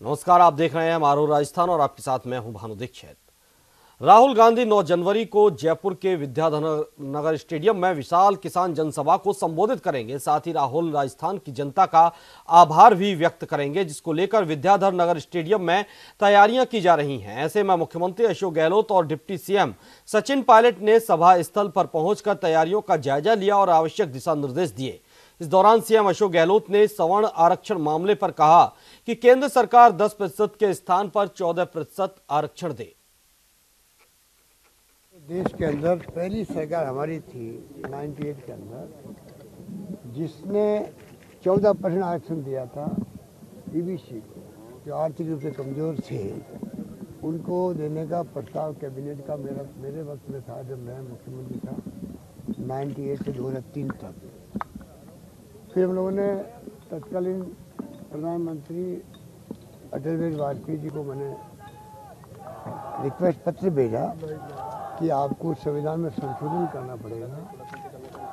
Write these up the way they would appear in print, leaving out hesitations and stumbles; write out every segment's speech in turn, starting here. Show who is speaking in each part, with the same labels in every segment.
Speaker 1: नमस्कार, आप देख रहे हैं मारो राजस्थान और आपके साथ मैं हूं भानु दीक्षित। राहुल गांधी 9 जनवरी को जयपुर के विद्याधर नगर स्टेडियम में विशाल किसान जनसभा को संबोधित करेंगे। साथ ही राहुल राजस्थान की जनता का आभार भी व्यक्त करेंगे, जिसको लेकर विद्याधर नगर स्टेडियम में तैयारियां की जा रही हैं। ऐसे में मुख्यमंत्री अशोक गहलोत और डिप्टी सीएम सचिन पायलट ने सभा स्थल पर पहुंचकर तैयारियों का जायजा लिया और आवश्यक दिशा निर्देश दिए। इस दौरान सीएम अशोक गहलोत ने सवर्ण आरक्षण मामले पर कहा कि केंद्र सरकार 10% के स्थान पर 14% आरक्षण दे।
Speaker 2: देश के अंदर पहली सरकार हमारी थी 98 के अंदर, जिसने 14% आरक्षण दिया था ईबीसी को, जो आर्थिक रूप से कमजोर थे उनको देने का प्रस्ताव कैबिनेट का मेरे वक्त में था, जब मैं मुख्यमंत्री था 98 से 2003 तक। फिर हम लोगों ने तत्कालीन प्रधानमंत्री अटल बिहारी वाजपेयी जी को मैंने रिक्वेस्ट पत्र भेजा कि आपको संविधान में संशोधन करना पड़ेगा।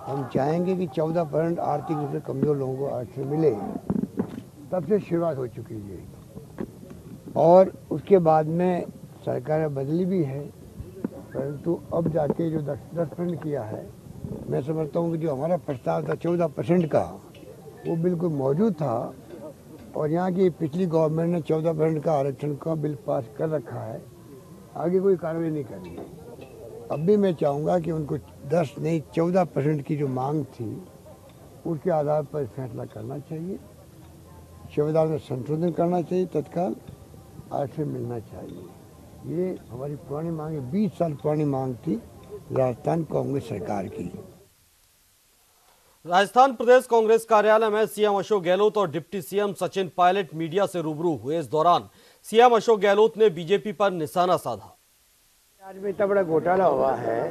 Speaker 2: हम चाहेंगे कि 14% आर्थिक रूप से कमजोर लोगों को आरक्षण मिले। तब से शुरुआत हो चुकी है और उसके बाद में सरकार बदली भी है, परंतु अब जाके जो 10% किया है, मैं समझता हूँ कि जो हमारा प्रस्ताव था 14% का, वो बिल्कुल मौजूद था और यहाँ की पिछली गवर्नमेंट ने 14% का आरक्षण का बिल पास कर रखा है। आगे कोई कार्रवाई नहीं करनी है। अब भी मैं चाहूँगा कि उनको 10 नहीं 14% की जो मांग थी उसके आधार पर फैसला करना चाहिए, संविधान में संशोधन करना चाहिए, तत्काल आरक्षण मिलना चाहिए। ये हमारी पुरानी मांग है, 20 साल पुरानी मांग थी राजस्थान कांग्रेस सरकार की।
Speaker 1: राजस्थान प्रदेश कांग्रेस कार्यालय में सीएम अशोक गहलोत और deputy CM Sachin Pilot media से रूबरू हुए। इस दौरान सीएम अशोक गहलोत ने बीजेपी पर निशाना साधा।
Speaker 2: आज में इतना बड़ा घोटाला हुआ है,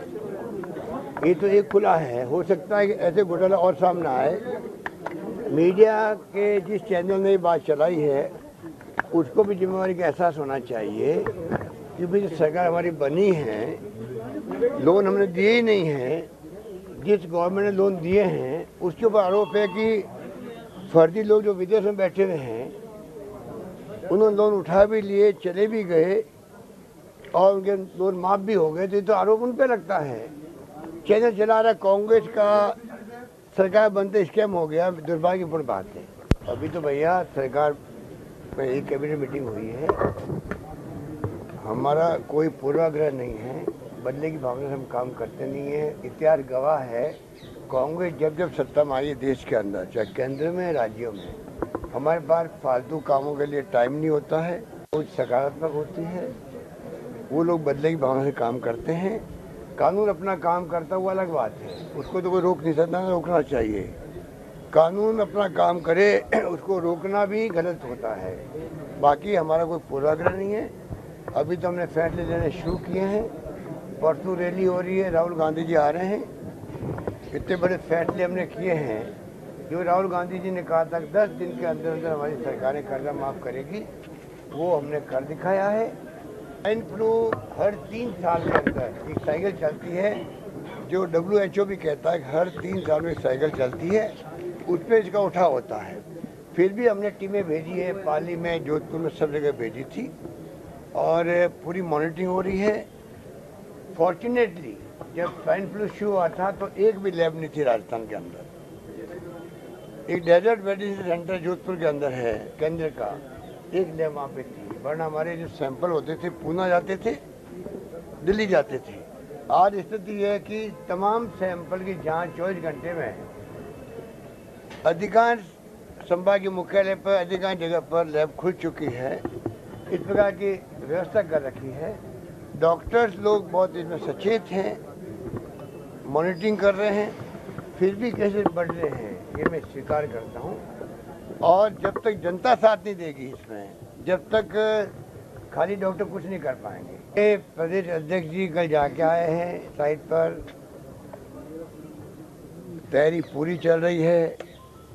Speaker 2: ये तो एक खुला है, हो सकता है कि ऐसे घोटाला और सामने आए। मीडिया के जिस चैनल ने बात चलाई है उसको भी जिम्मेवारी का एहसास होना चाहिए, क्योंकि जो सरकार हमारी बनी है, लोन हमने दिए ही नहीं है। जिस गवर्नमेंट ने लोन दिए हैं उसके ऊपर आरोप है कि फर्जी लोग जो विदेश में बैठे हुए हैं उन्होंने लोन उठा भी लिए, चले भी गए और उनके लोन माफ भी हो गए, तो आरोप उन पर लगता है। चैनल चला रहा कांग्रेस का, सरकार बनते स्कैम हो गया, दुर्भाग्यपूर्ण बात है। अभी तो भैया सरकार में एक कैबिनेट मीटिंग हुई है, हमारा कोई पूर्वाग्रह नहीं है, बदले की भावना से हम काम करते नहीं है। इतिहास गवाह है, कांग्रेस जब जब सत्ता में आई है देश के अंदर, चाहे केंद्र में राज्यों में, हमारे पास फालतू कामों के लिए टाइम नहीं होता है, कुछ सकारात्मक होती है। वो लोग बदले की भावना से काम करते हैं। कानून अपना काम करता हुआ अलग बात है, उसको तो कोई रोक नहीं सकता, रोकना चाहिए। कानून अपना काम करे, उसको रोकना भी गलत होता है। बाकी हमारा कोई पूर्वाग्रह नहीं है। अभी तो हमने फैसले लेने शुरू किए हैं। परसों रैली हो रही है, राहुल गांधी जी आ रहे हैं। इतने बड़े फैसले हमने किए हैं, जो राहुल गांधी जी ने कहा था कि 10 दिन के अंदर अंदर हमारी सरकारें कर्जा माफ़ करेगी, वो हमने कर दिखाया है। स्वाइन फ्लू हर 3 साल के अंदर एक साइकिल चलती है, जो WHO भी कहता है कि हर 3 साल में एक साइकिल चलती है, उस पर इसका उठा होता है। फिर भी हमने टीमें भेजी है, पाली में, जोधपुर में, सब जगह भेजी थी और पूरी मॉनिटरिंग हो रही है। फॉर्चुनेटली जब स्वाइन फ्लू शुरू हुआ था तो एक भी लैब नहीं थी राजस्थान के अंदर। एक डेजर्ट मेडिसिन सेंटर जोधपुर के अंदर है केंद्र का, एक लैब वहाँ पे थी, वरना हमारे जो सैंपल होते थे पूना जाते थे, दिल्ली जाते थे। आज स्थिति है कि तमाम सैंपल की जांच 24 घंटे में अधिकांश संभागीय मुख्यालय पर, अधिकांश जगह पर लैब खुल चुकी है। इस प्रकार की व्यवस्था कर रखी है। डॉक्टर्स लोग बहुत इसमें सचेत हैं, मॉनिटरिंग कर रहे हैं, फिर भी केसेस बढ़ रहे हैं, ये मैं स्वीकार करता हूँ। और जब तक जनता साथ नहीं देगी इसमें, जब तक खाली डॉक्टर कुछ नहीं कर पाएंगे। ये प्रदेश अध्यक्ष जी कल जाके आए हैं साइट पर, तैयारी पूरी चल रही है।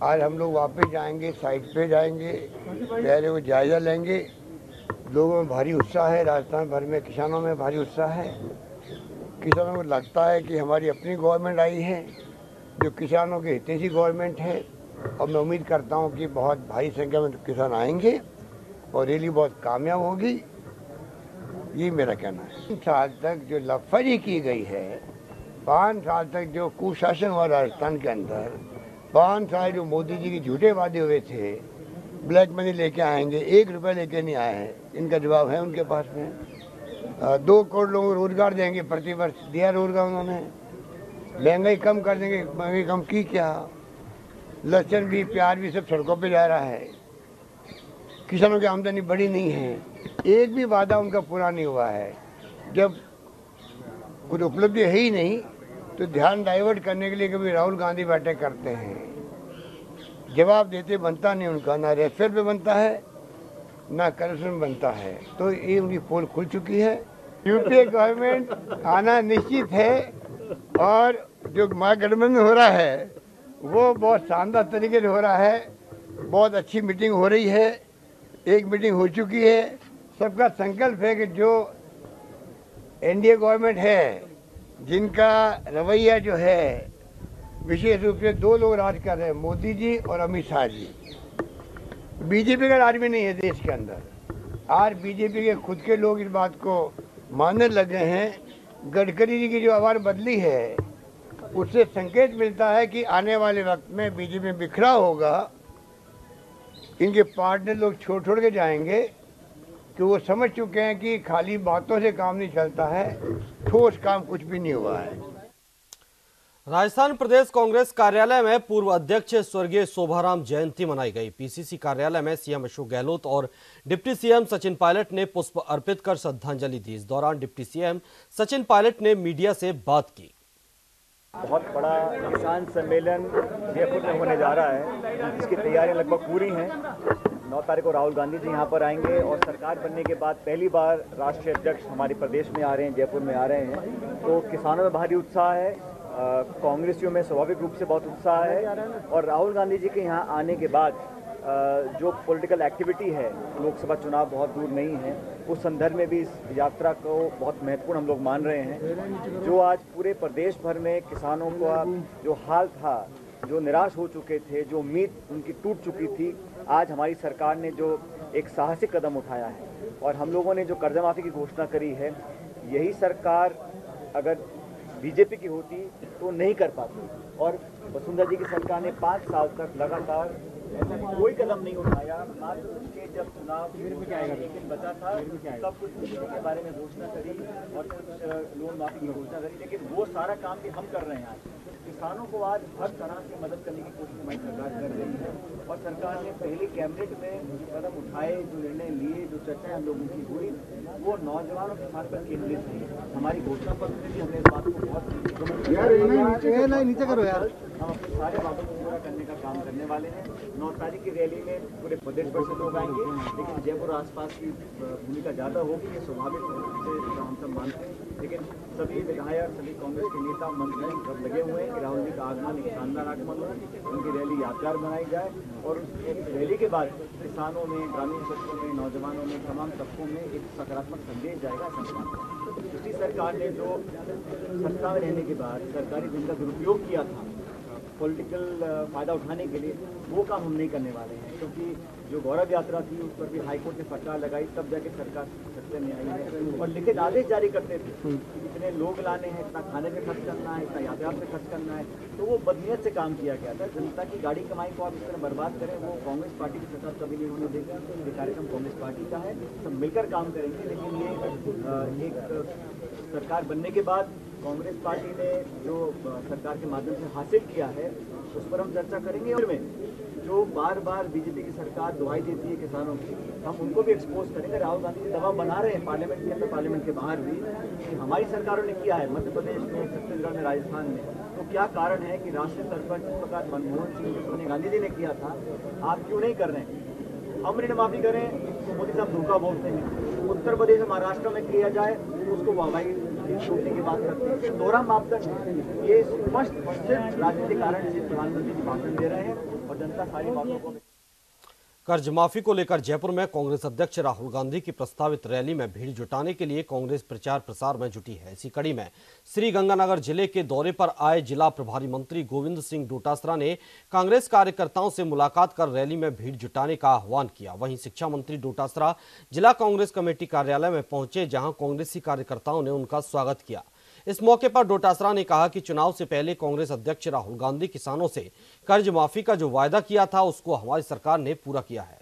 Speaker 2: आज हम लोग वापस जाएंगे, साइट पे जाएंगे, तैयारी को जायजा लेंगे। लोगों में भारी उत्साह है, राजस्थान भर में किसानों में भारी उत्साह है। किसानों को लगता है कि हमारी अपनी गवर्नमेंट आई है, जो किसानों के हितैषी गवर्नमेंट है, और मैं उम्मीद करता हूं कि बहुत भारी संख्या में किसान आएंगे और रैली बहुत कामयाब होगी, ये मेरा कहना है। 5 साल तक जो लफड़ी की गई है, 5 साल तक जो कुशासन हुआ राजस्थान के अंदर, 5 साल जो मोदी जी के झूठे वादे हुए थे, ब्लैक मनी लेके आएंगे, 1 रुपया लेके नहीं आए हैं, इनका जवाब है उनके पास में। 2 करोड़ लोगों को रोजगार देंगे, प्रतिवर्ष दिया रोजगार उन्होंने। महंगाई कम कर देंगे, महंगाई कम की क्या? लहसुन भी, प्याज भी सब सड़कों पे जा रहा है। किसानों की आमदनी बढ़ी नहीं है, एक भी वादा उनका पूरा नहीं हुआ है। जब कुछ उपलब्धि है ही नहीं तो ध्यान डाइवर्ट करने के लिए कभी राहुल गांधी बैठक करते हैं, जवाब देते बनता नहीं उनका, ना रेफेल पे बनता है ना करप्शन में बनता है। तो ये उनकी पोल खुल चुकी है। यूपीए गवर्नमेंट आना निश्चित है और जो महागठबंधन हो रहा है वो बहुत शानदार तरीके से हो रहा है। बहुत अच्छी मीटिंग हो रही है, एक मीटिंग हो चुकी है। सबका संकल्प है कि जो एनडीए गवर्नमेंट है, जिनका रवैया जो है, विशेष रूप से 2 लोग राज कर रहे हैं, मोदी जी और अमित शाह जी। बीजेपी का राज भी नहीं है देश के अंदर। आज बीजेपी के खुद के लोग इस बात को मानने लगे हैं। गडकरी जी की जो आवाज बदली है, उससे संकेत मिलता है कि आने वाले वक्त में बीजेपी में बिखरा होगा। इनके पार्टनर लोग छोड़ के जाएंगे कि वो समझ चुके हैं कि खाली बातों से काम नहीं चलता है, ठोस काम कुछ भी नहीं हुआ है।
Speaker 1: राजस्थान प्रदेश कांग्रेस कार्यालय में पूर्व अध्यक्ष स्वर्गीय शोभाराम जयंती मनाई गई। पीसीसी कार्यालय में सीएम अशोक गहलोत और डिप्टी सीएम सचिन पायलट ने पुष्प अर्पित कर श्रद्धांजलि दी। इस दौरान डिप्टी सीएम सचिन पायलट ने मीडिया से बात की।
Speaker 3: बहुत बड़ा किसान सम्मेलन जयपुर में होने जा रहा है, जिसकी तैयारियां लगभग पूरी हैं। 9 तारीख को राहुल गांधी जी यहाँ पर आएंगे और सरकार बनने के बाद पहली बार राष्ट्रीय अध्यक्ष हमारे प्रदेश में आ रहे हैं, जयपुर में आ रहे हैं। तो किसानों में भारी उत्साह है, कांग्रेसियों में स्वाभाविक रूप से बहुत उत्साह है। और राहुल गांधी जी के यहाँ आने के बाद जो पॉलिटिकल एक्टिविटी है, लोकसभा चुनाव बहुत दूर नहीं है, उस संदर्भ में भी इस यात्रा को बहुत महत्वपूर्ण हम लोग मान रहे हैं। जो आज पूरे प्रदेश भर में किसानों का जो हाल था, जो निराश हो चुके थे, जो उम्मीद उनकी टूट चुकी थी, आज हमारी सरकार ने जो एक साहसिक कदम उठाया है और हम लोगों ने जो कर्जा माफी की घोषणा करी है, यही सरकार अगर बीजेपी की होती तो नहीं कर पाती। और वसुंधरा जी की सरकार ने 5 साल तक लगातार ऐसा कोई कदम नहीं उठाया। मात्र उसके जब चुनाव एक दिन बचा था तब कुछ के बारे में घोषणा करी और कुछ लोन माफी की घोषणा करी, लेकिन वो सारा काम भी हम कर रहे हैं। आज किसानों को आज हर तरह से मदद करने की कोशिश हमारी सरकार कर रही है और सरकार ने पहले कैबिनेट में जो कदम उठाए, जो निर्णय लिए, जो चर्चाएं हम लोगों की हुई, वो नौजवान और किसान पर केंद्रित थी। हमारी घोषणा पत्र में भी हमने इस बात को बहुत नीचे करो यार, हम अपने सारे वादों को पूरा करने का काम करने वाले हैं। 9 तारीख की रैली में पूरे प्रदेश भर से लोग आएंगे, लेकिन जयपुर आसपास की भूमिका ज़्यादा होगी, ये स्वाभाविक रूप से हम सब मानते हैं। लेकिन सभी विधायक, सभी कांग्रेस के नेता, मंत्री सब लगे हुए हैं कि राहुल जी का आगमन एक शानदार आगमन हो, उनकी रैली यादगार बनाई जाए और उस रैली के बाद किसानों में, ग्रामीण क्षेत्रों में, नौजवानों में, तमाम तबकों में एक सकारात्मक संदेश जाएगा। पिछली सरकार ने जो सत्ता में रहने के बाद सरकारी धन का दुरुपयोग किया था पॉलिटिकल फायदा उठाने के लिए, वो काम हम नहीं करने वाले हैं। क्योंकि जो गौरव यात्रा थी उस पर भी हाईकोर्ट ने फटकार लगाई, तब जाके सरकार सत्ता में आई है और लिखित आदेश जारी करते थे कि इतने लोग लाने हैं, इतना खाने पे खर्च करना है, इतना यातायात पे खर्च करना है। तो वो बदनीयत से काम किया गया था। जनता की गाड़ी कमाई को आप इस तरह बर्बाद करें, वो कांग्रेस पार्टी की सरकार कभी नहीं होने देगा। ये कार्यक्रम कांग्रेस पार्टी का है, सब मिलकर काम करेंगे। लेकिन ये एक सरकार बनने के बाद कांग्रेस पार्टी ने जो सरकार के माध्यम से हासिल किया है उस पर हम चर्चा करेंगे। और में जो बार बार बीजेपी की सरकार दुहाई देती है किसानों की, हम उनको भी एक्सपोज करेंगे। राहुल गांधी जी दबाव बना रहे हैं पार्लियामेंट के अंदर, पार्लियामेंट के बाहर भी, कि हमारी सरकारों ने किया है मध्य प्रदेश में, छत्तीसगढ़ में, राजस्थान में। तो क्या कारण है कि राष्ट्रीय स्तर पर जिस प्रकार मनमोहन सिंह, सोनिया गांधी जी ने किया था, आप क्यों नहीं कर रहे हैं? हम ऋण माफी करें तो मोदी साहब धोखा बोलते हैं, उत्तर प्रदेश महाराष्ट्र में किया जाए उसको वाहवाही छोड़ने की बात करते हैं। ये दोहरा मापदंड है, ये स्पष्ट सिर्फ राजनीतिक कारण से प्रधानमंत्री जी भाषण दे रहे हैं और जनता सारी बातों को
Speaker 1: कर्ज माफी को लेकर जयपुर में कांग्रेस अध्यक्ष राहुल गांधी की प्रस्तावित रैली में भीड़ जुटाने के लिए कांग्रेस प्रचार प्रसार में जुटी है। इसी कड़ी में श्रीगंगानगर जिले के दौरे पर आए जिला प्रभारी मंत्री गोविंद सिंह डोटासरा ने कांग्रेस कार्यकर्ताओं से मुलाकात कर रैली में भीड़ जुटाने का आह्वान किया। वहीं शिक्षा मंत्री डोटासरा जिला कांग्रेस कमेटी कार्यालय में पहुंचे, जहां कांग्रेसी कार्यकर्ताओं ने उनका स्वागत किया। इस मौके पर डोटासरा ने कहा कि चुनाव से पहले कांग्रेस अध्यक्ष राहुल गांधी किसानों से कर्ज माफी का जो वायदा किया था उसको हमारी सरकार ने पूरा किया है।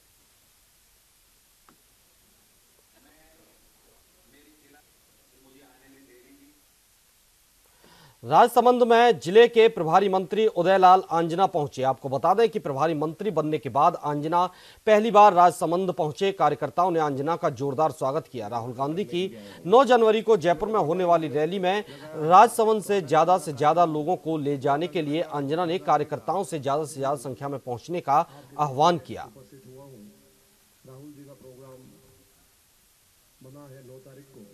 Speaker 1: राजसमंद में जिले के प्रभारी मंत्री उदयलाल आंजना पहुंचे। आपको बता दें कि प्रभारी मंत्री बनने के बाद आंजना पहली बार राजसमंद पहुंचे। कार्यकर्ताओं ने आंजना का जोरदार स्वागत किया। राहुल गांधी की 9 जनवरी को जयपुर में होने वाली रैली में राजसमंद से ज्यादा लोगों को ले जाने के लिए आंजना ने कार्यकर्ताओं से ज्यादा संख्या में पहुंचने का आह्वान किया।
Speaker 4: राहुल जी का प्रोग्राम बना है 9 तारीख को।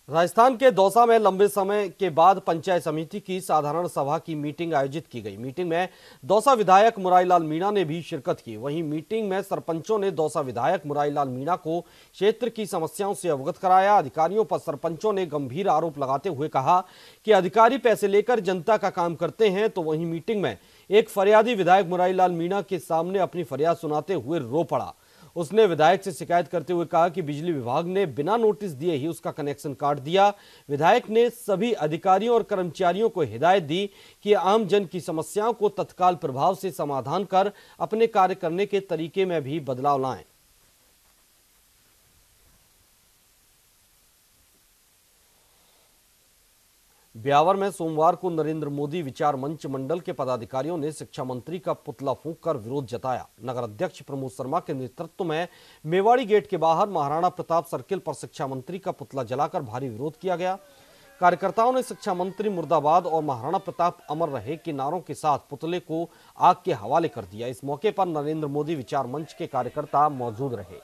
Speaker 1: राजस्थान के दौसा में लंबे समय के बाद पंचायत समिति की साधारण सभा की मीटिंग आयोजित की गई। मीटिंग में दौसा विधायक मुरारीलाल मीणा ने भी शिरकत की। वहीं मीटिंग में सरपंचों ने दौसा विधायक मुरारीलाल मीणा को क्षेत्र की समस्याओं से अवगत कराया। अधिकारियों पर सरपंचों ने गंभीर आरोप लगाते हुए कहा कि अधिकारी पैसे लेकर जनता का काम करते हैं। तो वहीं मीटिंग में एक फरियादी विधायक मुरारीलाल मीणा के सामने अपनी फरियाद सुनाते हुए रो पड़ा। उसने विधायक से शिकायत करते हुए कहा कि बिजली विभाग ने बिना नोटिस दिए ही उसका कनेक्शन काट दिया। विधायक ने सभी अधिकारियों और कर्मचारियों को हिदायत दी कि आम जन की समस्याओं को तत्काल प्रभाव से समाधान कर अपने कार्य करने के तरीके में भी बदलाव लाएं। ब्यावर में सोमवार को नरेंद्र मोदी विचार मंच मंडल के पदाधिकारियों ने शिक्षा मंत्री का पुतला फूंककर विरोध जताया। नगर अध्यक्ष प्रमोद शर्मा के नेतृत्व में मेवाड़ी गेट के बाहर महाराणा प्रताप सर्किल पर शिक्षा मंत्री का पुतला जलाकर भारी विरोध किया गया। कार्यकर्ताओं ने शिक्षा मंत्री मुर्दाबाद और महाराणा प्रताप अमर रहे के नारों के साथ पुतले को आग के हवाले कर दिया। इस मौके पर नरेंद्र मोदी विचार मंच के कार्यकर्ता मौजूद रहे।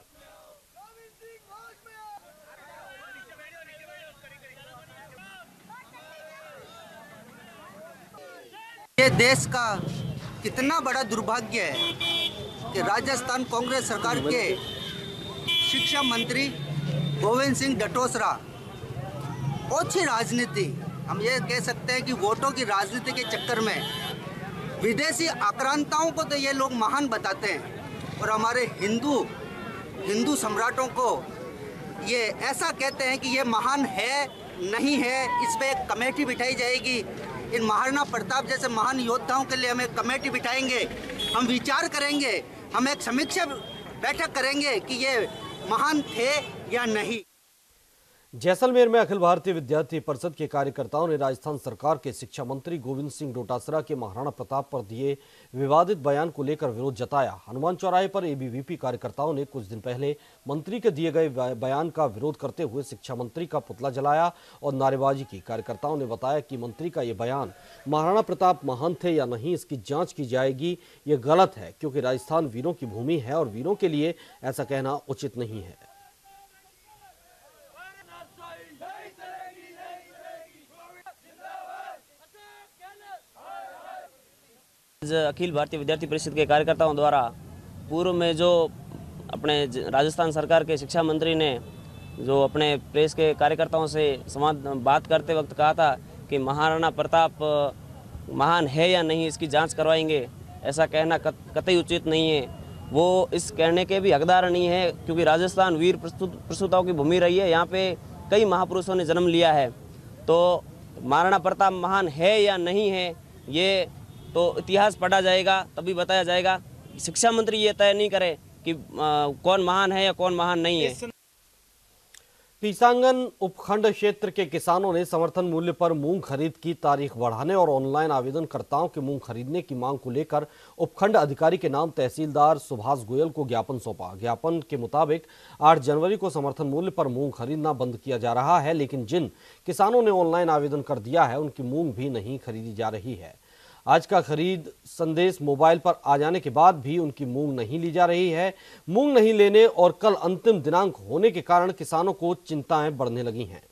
Speaker 5: ये देश का कितना बड़ा दुर्भाग्य है कि राजस्थान कांग्रेस सरकार के शिक्षा मंत्री गोविंद सिंह डोटासरा ओछी राजनीति, हम ये कह सकते हैं कि वोटों की राजनीति के चक्कर में विदेशी आक्रांताओं को तो ये लोग महान बताते हैं और हमारे हिंदू सम्राटों को ये ऐसा कहते हैं कि ये महान है नहीं है। इस पे एक कमेटी बिठाई जाएगी। इन महाराणा प्रताप जैसे महान योद्धाओं के लिए हम एक कमेटी बिठाएंगे, हम विचार करेंगे, हम एक समीक्षा बैठक करेंगे कि ये महान थे या नहीं।
Speaker 1: जैसलमेर में अखिल भारतीय विद्यार्थी परिषद के कार्यकर्ताओं ने राजस्थान सरकार के शिक्षा मंत्री गोविंद सिंह डोटासरा के महाराणा प्रताप पर दिए विवादित बयान को लेकर विरोध जताया। हनुमान चौराहे पर एबीवीपी कार्यकर्ताओं ने कुछ दिन पहले मंत्री के दिए गए बयान का विरोध करते हुए शिक्षा मंत्री का पुतला जलाया और नारेबाजी की। कार्यकर्ताओं ने बताया कि मंत्री का ये बयान महाराणा प्रताप महान थे या नहीं इसकी जाँच की जाएगी। ये गलत है क्योंकि राजस्थान वीरों की भूमि है और वीरों के लिए ऐसा कहना उचित नहीं है।
Speaker 6: अखिल भारतीय विद्यार्थी परिषद के कार्यकर्ताओं द्वारा पूर्व में जो अपने राजस्थान सरकार के शिक्षा मंत्री ने जो अपने प्रेस के कार्यकर्ताओं से बात करते वक्त कहा था कि महाराणा प्रताप महान है या नहीं इसकी जांच करवाएंगे, ऐसा कहना कतई उचित नहीं है। वो इस कहने के भी हकदार नहीं है क्योंकि राजस्थान वीर प्रसूताओं की भूमि रही है। यहाँ पे कई महापुरुषों ने जन्म लिया है। तो महाराणा प्रताप महान है या नहीं है ये तो इतिहास पढ़ा जाएगा, तभी बताया जाएगा। शिक्षा मंत्री ये तय नहीं करे कि कौन महान है या कौन महान नहीं है।
Speaker 1: पीसांगन उपखंड क्षेत्र के किसानों ने समर्थन मूल्य पर मूंग खरीद की तारीख बढ़ाने और ऑनलाइन आवेदनकर्ताओं के मूंग खरीदने की मांग को लेकर उपखंड अधिकारी के नाम तहसीलदार सुभाष गोयल को ज्ञापन सौंपा। ज्ञापन के मुताबिक 8 जनवरी को समर्थन मूल्य पर मूंग खरीदना बंद किया जा रहा है, लेकिन जिन किसानों ने ऑनलाइन आवेदन कर दिया है उनकी मूंग भी नहीं खरीदी जा रही है। आज का खरीद संदेश मोबाइल पर आ जाने के बाद भी उनकी मूंग नहीं ली जा रही है। मूंग नहीं लेने और कल अंतिम दिनांक होने के कारण किसानों को चिंताएं बढ़ने लगी हैं।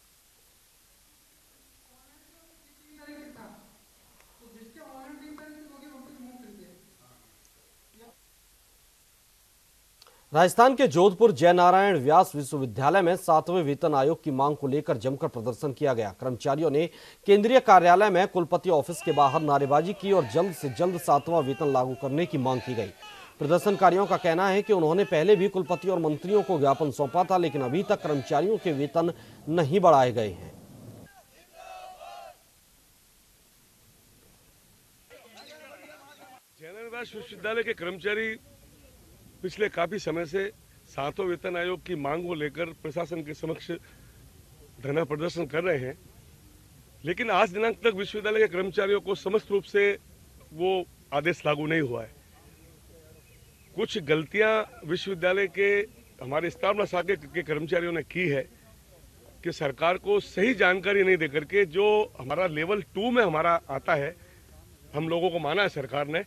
Speaker 1: राजस्थान के जोधपुर जयनारायण व्यास विश्वविद्यालय में 7वें वेतन आयोग की मांग को लेकर जमकर प्रदर्शन किया गया। कर्मचारियों ने केंद्रीय कार्यालय में कुलपति ऑफिस के बाहर नारेबाजी की और जल्द से जल्द 7वां वेतन लागू करने की मांग की गई। प्रदर्शनकारियों का कहना है कि उन्होंने पहले भी कुलपति और मंत्रियों को ज्ञापन सौंपा था, लेकिन अभी तक कर्मचारियों के वेतन नहीं बढ़ाए गए हैं।
Speaker 7: जयनारायण व्यास विश्वविद्यालय के कर्मचारी पिछले काफी समय से 7वें वेतन आयोग की मांग को लेकर प्रशासन के समक्ष धरना प्रदर्शन कर रहे हैं, लेकिन आज दिनांक तक विश्वविद्यालय के कर्मचारियों को समस्त रूप से वो आदेश लागू नहीं हुआ है। कुछ गलतियां विश्वविद्यालय के हमारे स्थापना शाखा के कर्मचारियों ने की है कि सरकार को सही जानकारी नहीं देकर के जो हमारा लेवल 2 में हमारा आता है, हम लोगों को माना है सरकार ने।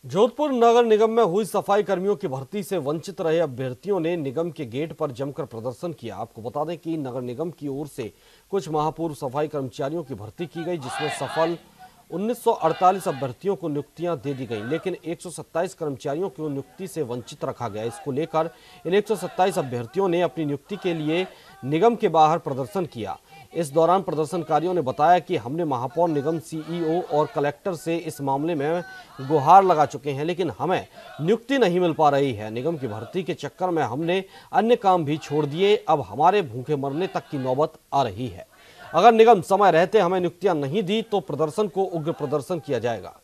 Speaker 1: जोधपुर नगर निगम में हुई सफाई कर्मियों की भर्ती से वंचित रहे अभ्यर्थियों ने निगम के गेट पर जमकर प्रदर्शन किया। आपको बता दें कि नगर निगम की ओर से कुछ माह पूर्व सफाई कर्मचारियों की भर्ती की गई, जिसमें सफल 1948 अभ्यर्थियों को नियुक्तियां दे दी गई, लेकिन 127 कर्मचारियों को नियुक्ति से वंचित रखा गया। इसको लेकर इन 127 अभ्यर्थियों ने अपनी नियुक्ति के लिए निगम के बाहर प्रदर्शन किया। इस दौरान प्रदर्शनकारियों ने बताया कि हमने महापौर, निगम सीईओ और कलेक्टर से इस मामले में गुहार लगा चुके हैं, लेकिन हमें नियुक्ति नहीं मिल पा रही है। निगम की भर्ती के चक्कर में हमने अन्य काम भी छोड़ दिए, अब हमारे भूखे मरने तक की नौबत आ रही है। अगर निगम समय रहते हमें नियुक्तियां नहीं दी तो प्रदर्शन को उग्र प्रदर्शन किया जाएगा।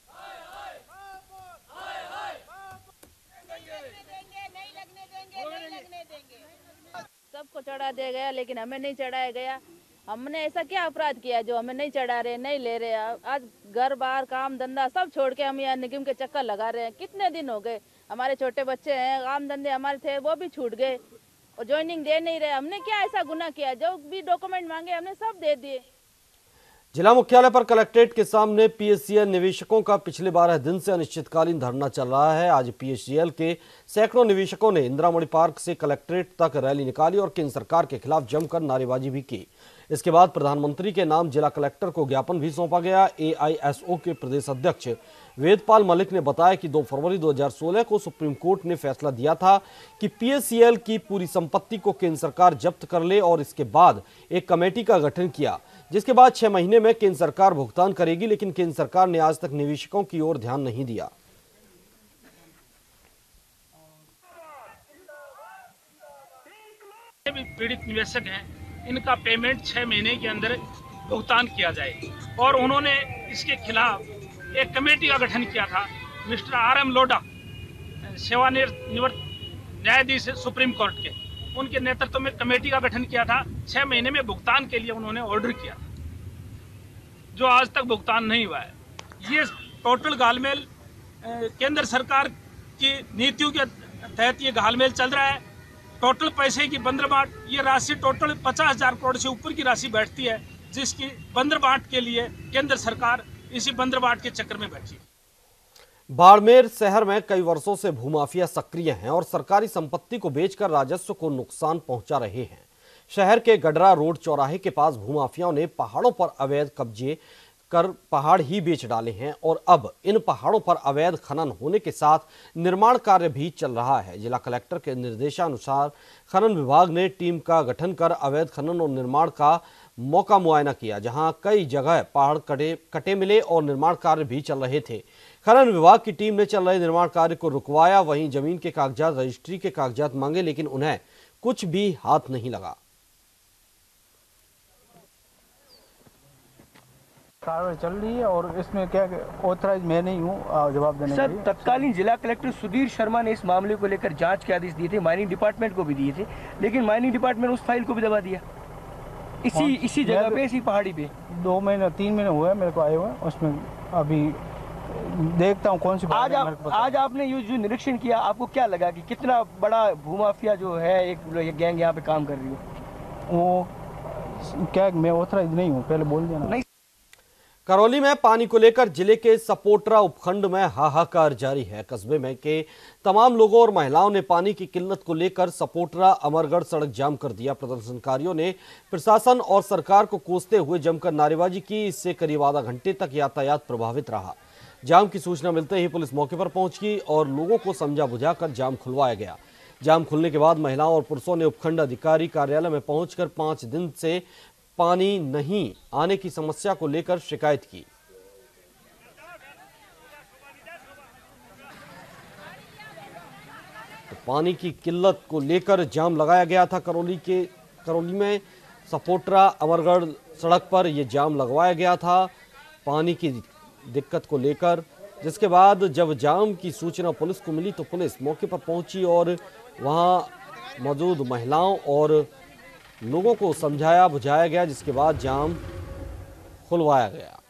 Speaker 8: सबको चढ़ा दिया गया, लेकिन हमें नहीं चढ़ाया गया। हमने ऐसा क्या अपराध किया जो हमें नहीं चढ़ा रहे, नहीं ले रहे? आज घर बार काम धंधा सब छोड़ के हम यहाँ निगम के चक्कर लगा रहे हैं। कितने दिन हो गए, हमारे छोटे बच्चे हैं, काम धंधे हमारे थे वो भी छूट गए और ज्वाइनिंग दे नहीं रहे। हमने क्या ऐसा गुनाह किया? जो भी डॉक्यूमेंट मांगे हमने सब दे दिए।
Speaker 1: जिला मुख्यालय पर कलेक्ट्रेट के सामने पीएचसीएल निवेशकों का पिछले 12 दिन से अनिश्चितकालीन धरना चल रहा है। आज पीएचसीएल के सैकड़ों निवेशकों ने इंदिरामणि पार्क से कलेक्ट्रेट तक रैली निकाली और केंद्र सरकार के खिलाफ जमकर नारेबाजी भी की। इसके बाद प्रधानमंत्री के नाम जिला कलेक्टर को ज्ञापन भी सौंपा गया। एआईएसओ के प्रदेश अध्यक्ष वेदपाल मलिक ने बताया कि 2 फरवरी 2016 को सुप्रीम कोर्ट ने फैसला दिया था कि पीएचसीएल की पूरी संपत्ति को केंद्र सरकार जब्त कर ले और इसके बाद एक कमेटी का गठन किया, जिसके बाद 6 महीने में केंद्र सरकार भुगतान करेगी, लेकिन केंद्र सरकार ने आज तक निवेशकों की ओर ध्यान नहीं दिया।
Speaker 9: पीड़ित निवेशक हैं, इनका पेमेंट 6 महीने के अंदर भुगतान किया जाए और उन्होंने इसके खिलाफ एक कमेटी का गठन किया था। मिस्टर RM लोढ़ा, सेवानिवृत्त न्यायाधीश सुप्रीम कोर्ट के, उनके नेतृत्व में कमेटी का गठन किया था। 6 महीने में भुगतान के लिए उन्होंने ऑर्डर किया, जो आज तक भुगतान नहीं हुआ है। ये टोटल घालमेल केंद्र सरकार की नीतियों के तहत ये घालमेल चल रहा है। टोटल पैसे की बंदरबाट, ये राशि टोटल 50,000 करोड़ से ऊपर की राशि बैठती है, जिसकी बंदरबाट के लिए केंद्र सरकार इसी बंदरबाट के चक्कर में बैठी।
Speaker 1: बाड़मेर शहर में कई वर्षों से भूमाफिया सक्रिय हैं और सरकारी संपत्ति को बेचकर राजस्व को नुकसान पहुंचा रहे हैं। शहर के गडरा रोड चौराहे के पास भूमाफियाओं ने पहाड़ों पर अवैध कब्जे कर पहाड़ ही बेच डाले हैं और अब इन पहाड़ों पर अवैध खनन होने के साथ निर्माण कार्य भी चल रहा है। जिला कलेक्टर के निर्देशानुसार खनन विभाग ने टीम का गठन कर अवैध खनन और निर्माण का मौका मुआयना किया, जहां कई जगह पहाड़ कटे मिले और निर्माण कार्य भी चल रहे थे। खनन विभाग की टीम ने चल रहे निर्माण कार्य को रुकवाया, वहीं जमीन के कागजात, रजिस्ट्री के कागजात मांगे, लेकिन उन्हें कुछ भी हाथ नहीं लगा।
Speaker 10: कार्रवाई चल रही है और इसमें क्या ऑथराइज मैं नहीं हूँ जवाब देने के लिए।
Speaker 11: तत्कालीन जिला कलेक्टर सुधीर शर्मा ने इस मामले को लेकर जांच के आदेश दिए थे, माइनिंग डिपार्टमेंट को भी दिए थे, लेकिन माइनिंग डिपार्टमेंट उस फाइल को भी दबा दिया। इसी जगह पे, इसी पहाड़ी पे
Speaker 10: 2 महीने 3 महीने हुए मेरे को आए हुए। उसमें अभी देखता हूँ कौन सी
Speaker 11: आज आपने ये जो निरीक्षण किया, आपको क्या लगा कि कितना बड़ा भूमाफिया जो है एक गैंग यहाँ पे काम कर रही है?
Speaker 10: वो क्या मैं ऑथराइज नहीं हूँ, पहले बोल दिया ना।
Speaker 1: करौली में पानी को लेकर जिले के सपोटरा उपखंड में हाहाकार जारी है। कस्बे में के तमाम लोगों और महिलाओं ने पानी की किल्लत को लेकर सपोटरा अमरगढ़ सड़क जाम कर दिया। प्रदर्शनकारियों ने प्रशासन और सरकार को कोसते हुए जमकर नारेबाजी की। इससे करीब आधा घंटे तक यातायात प्रभावित रहा। जाम की सूचना मिलते ही पुलिस मौके पर पहुंची और लोगों को समझा बुझाकर जाम खुलवाया गया। जाम खुलने के बाद महिलाओं और पुरुषों ने उपखंड अधिकारी कार्यालय में पहुंचकर 5 दिन से पानी नहीं आने की समस्या को लेकर शिकायत की। तो पानी की किल्लत को लेकर जाम लगाया गया था। करौली में सपोटरा अमरगढ़ सड़क पर यह जाम लगवाया गया था पानी की दिक्कत को लेकर, जिसके बाद जब जाम की सूचना पुलिस को मिली तो पुलिस मौके पर पहुंची और वहां मौजूद महिलाओं और लोगों को समझाया बुझाया गया, जिसके बाद जाम खुलवाया गया।